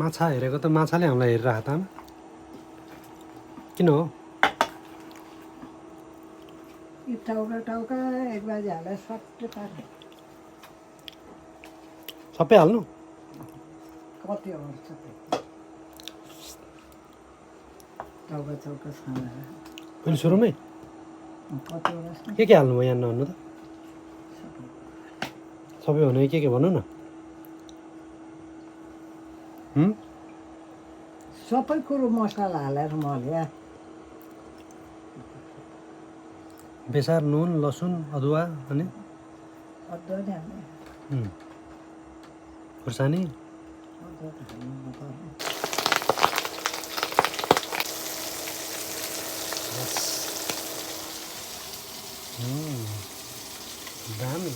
माछा हेरेको त माछाले हामीलाई हेरिरहेको त आमा किन हो यी टाउका एक बाजी हालेर सट्टै पार्ने सबै हाल्नु कति हो सबै टाउका छानेर अहिले सुरुमै कतिवटा के हाल्नु भयो यहाँ नभन्नु त सबै भने के भन्नु न सबै कुरो मसला हालेर मल्या बेसार नुन लसुन अदुवा अनि अदुवा नि हाल्ने खुर्सानी अदुवा त हाल्नु नपर्ने दामी